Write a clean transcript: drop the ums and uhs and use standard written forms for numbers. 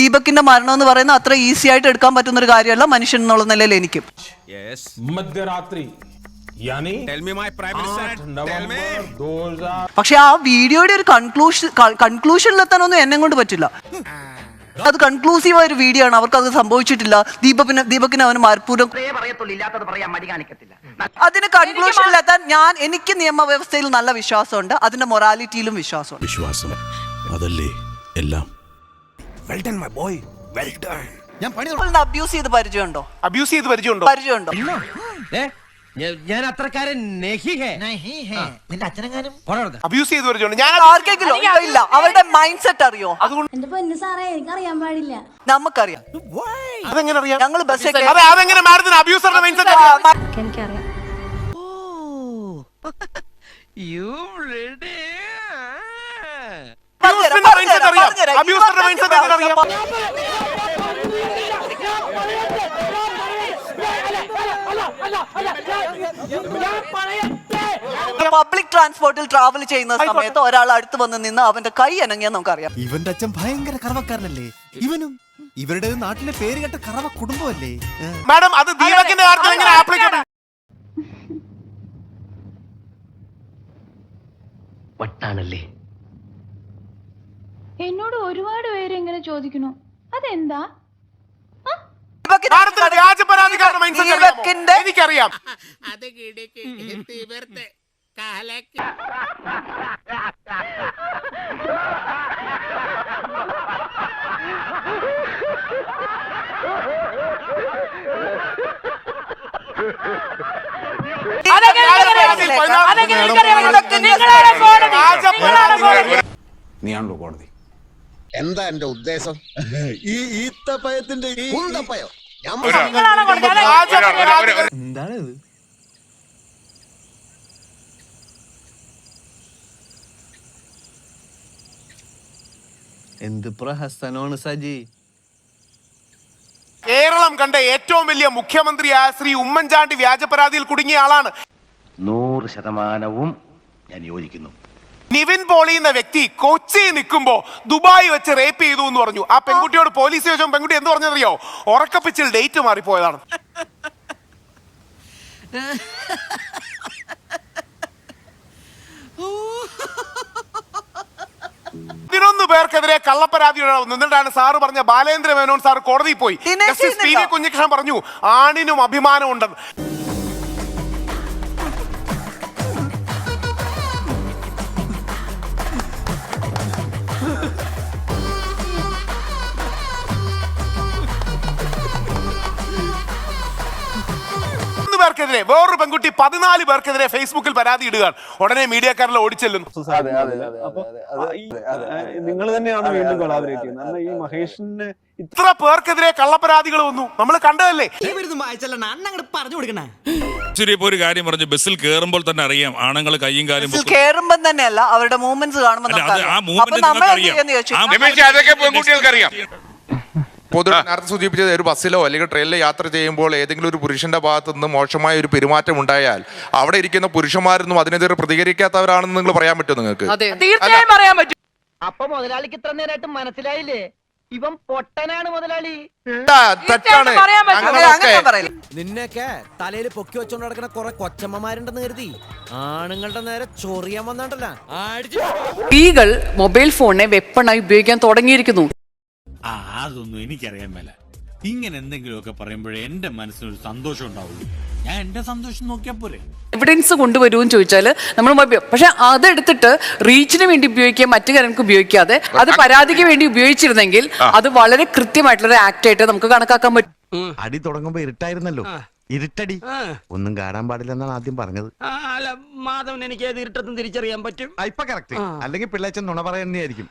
ദീപകിന്റെ മരണം എന്ന് പറയുന്നത് അത്ര ഈസി ആയിട്ട് എടുക്കാൻ പറ്റുന്ന ഒരു കാര്യമല്ല മനുഷ്യൻ എന്നുള്ള നിലയിൽ എനിക്കും. മധ്യരാത്രി പക്ഷെ ആ വീഡിയോയുടെ ഒരു കൺക്ലൂഷനിലെത്താനൊന്നും എന്നെ കൊണ്ട് പറ്റില്ല. അത് കൺക്ലൂസീവ് ആയ ഒരു വീഡിയോ ആണ്. അവർക്ക് അത് സംഭവിച്ചിട്ടില്ല. ദീപകിന് അവന് മനഃപൂർവ്വം അതിന് കൺക്ലൂഷനിലെത്താൻ എനിക്ക് നിയമവ്യവസ്ഥയിൽ നല്ല വിശ്വാസമുണ്ട്, അതിന്റെ മൊറാലിറ്റിയിലും വിശ്വാസമുണ്ട്. അതല്ലേ എല്ലാം. അബ്യൂസ് ചെയ്ത് പരിചയമുണ്ടോ? ഞാൻ അത്രക്കാരൻ അബ്യൂസ് ചെയ്ത് പരിചയമുണ്ട്. ആർക്കെങ്കിലും ഇല്ല. അവരുടെ മൈൻഡ് സെറ്റ് അറിയോ? എന്റെ പൊന്നു സാറേ, എനിക്കറിയാൻ പാടില്ല. നമുക്കറിയാം. അതെങ്ങനെ അറിയാം? ഞങ്ങൾ ബസ് അതെങ്ങനെ മാഡത്തിന് അബ്യൂസറുടെ മൈൻഡ് സെറ്റ് അറിയാം? എനിക്കറിയാം. അബ്യൂസറുടെ മൈൻഡ് സെറ്റ് എങ്ങനെ അറിയാം? പബ്ലിക് ട്രാൻസ്പോർട്ടിൽ ട്രാവൽ ചെയ്യുന്ന സമയത്ത് ഒരാൾ അടുത്ത് വന്ന് നിന്ന് അവന്റെ കൈ അനങ്ങിയാൽ നമുക്കറിയാം. ഇവന്റെ അച്ഛൻ ഭയങ്കര കറവക്കാരനല്ലേ? ഇവനും ഇവരുടെ നാട്ടിലെ പേര് കേട്ട കറവ കുടുംബമല്ലേ? മാഡം, അത് ദീപകിന്റെ കാര്യത്തിൽ എങ്ങനെ ആപ്ലിക്കബിൾ? വട്ടാണല്ലേ. എന്നോട് ഒരുപാട് പേര് ഇങ്ങനെ ചോദിക്കുന്നു, അതെന്താ? എനിക്കറിയാം. നീയാണല്ലോ കോടതി. എന്താ എന്റെ ഉദ്ദേശം? ഈ ഈത്തപ്പഴത്തിന്റെ കുന്തപ്പഴം എന്താണ് ഇത്? എന്ത് പ്രഹസനമാണ് സജി. കേരളം കണ്ട ഏറ്റവും വലിയ മുഖ്യമന്ത്രിയായ ശ്രീ ഉമ്മൻചാണ്ടി വ്യാജപരാതിയിൽ കുടുങ്ങിയ ആളാണ്. 100% ഞാൻ യോജിക്കുന്നു. നിവിൻ പോളി എന്ന വ്യക്തി കൊച്ചി നിൽക്കുമ്പോ ദുബായ് വെച്ച് റേപ്പ് ചെയ്തു എന്ന് പറഞ്ഞു. ആ പെൺകുട്ടിയോട് പോലീസ് ചോദിച്ചപ്പോൾ പെൺകുട്ടി എന്ത് പറഞ്ഞറിയോ? ഉറക്കപ്പിച്ചിൽ ഡേറ്റ് മാറിപ്പോയതാണ്. 11 പേർക്കെതിരെ കള്ളപ്പരാതി നിന്നിട്ടാണ് സാറ് പറഞ്ഞ ബാലേന്ദ്ര മേനോൻ സാർ കോടതിയിൽ പോയി. ജസ്റ്റിസ് പി വി കുഞ്ഞികൃഷ്ണൻ പറഞ്ഞു ആണിനും അഭിമാനം ഉണ്ടെന്ന്. പേർക്കെതിരെ വേറൊരു പെൺകുട്ടി 14 പേർക്കെതിരെ ഫേസ്ബുക്കിൽ പരാതി ഇടുകയാണ്. ഉടനെ മീഡിയക്കാരിൽ ഓടിച്ചെല്ലുന്നു. നിങ്ങൾ തന്നെയാണ് വീണ്ടും കൊളാബറേറ്റ് ചെയ്യുന്നത്. ഈ മഹേഷിന് ഇത്ര പേർക്കെതിരെ കള്ളപ്പരാതികൾ വന്നു, നമ്മൾ കണ്ടതല്ലേ? ശരി, ഇപ്പൊ ഒരു കാര്യം പറഞ്ഞു, ബസ്സിൽ കേറുമ്പോൾ തന്നെ അറിയാം ആണുങ്ങൾ കയ്യും കാലും കേറുമ്പോൾ തന്നെയല്ല, അവരുടെ മൂവ്മെന്റ്സ് കാണുമ്പോൾ പൊതു നേരത്തെ സൂചിപ്പിച്ചത് ഒരു ബസ്സിലോ അല്ലെങ്കിൽ ട്രെയിനിലോ യാത്ര ചെയ്യുമ്പോൾ ഏതെങ്കിലും ഒരു പുരുഷന്റെ ഭാഗത്ത് നിന്ന് മോശമായ ഒരു പെരുമാറ്റം ഉണ്ടായാൽ അവിടെ ഇരിക്കുന്ന പുരുഷന്മാരൊന്നും അതിനെതിരെ പ്രതികരിക്കാത്തവരാണെന്ന് നിങ്ങൾ പറയാൻ പറ്റുമോ നിങ്ങൾക്ക്? തീർച്ചയായും പറയാൻ പറ്റും. അപ്പൊ മുതലാളിക്ക് ഇത്ര നേരമായിട്ട് മനസ്സിലായില്ലേ ഇവൻ പൊട്ടനാണ് മുതലാളി? തെറ്റാണ്. നിന്നെയൊക്കെ തലയിൽ പൊക്കി വെച്ചോണ്ട് നടക്കുന്ന കുറെ കൊച്ചമ്മമാരുണ്ടെന്ന് കരുതി ആണുങ്ങളുടെ നേരെ ചൊറിയാൻ വന്നിട്ടല്ല. സ്ത്രീകൾ മൊബൈൽ ഫോണിനെ വെപ്പണായി ഉപയോഗിക്കാൻ തുടങ്ങിയിരിക്കുന്നു. അതൊന്നും എനിക്കറിയാൻ മേല. ഇങ്ങനെ എന്തെങ്കിലുമൊക്കെ പറയുമ്പോഴേ എന്റെ മനസ്സിനൊരു സന്തോഷം ഉണ്ടാവുള്ളൂ. ഞാൻ എന്റെ സന്തോഷം നോക്കിയാ പോരെ. എവിഡൻസ് കൊണ്ടുവരുമെന്ന് ചോദിച്ചാല് നമ്മൾ പക്ഷെ അതെടുത്തിട്ട് റീച്ചിന് വേണ്ടി ഉപയോഗിക്കുക, മറ്റു കാര്യങ്ങൾക്ക് ഉപയോഗിക്കാതെ അത് പരാതിക്ക് വേണ്ടി ഉപയോഗിച്ചിരുന്നെങ്കിൽ അത് വളരെ കൃത്യമായിട്ടുള്ള ആക്ട് ആയിട്ട് നമുക്ക് കണക്കാക്കാൻ പറ്റും. അടി തുടങ്ങുമ്പോ ഇരുട്ടായിരുന്നല്ലോ, ഇരുട്ടടി ഒന്നും കാണാൻ പാടില്ലെന്നാണ് ആദ്യം പറഞ്ഞത്. മാധവൻ എനിക്ക് ഏത് ഇരുട്ടത്തും തിരിച്ചറിയാൻ പറ്റും. ഇപ്പൊ കറക്റ്റ്. അല്ലെങ്കിൽ പിള്ളേച്ചൻ നുണ പറയുന്നതായിരിക്കും.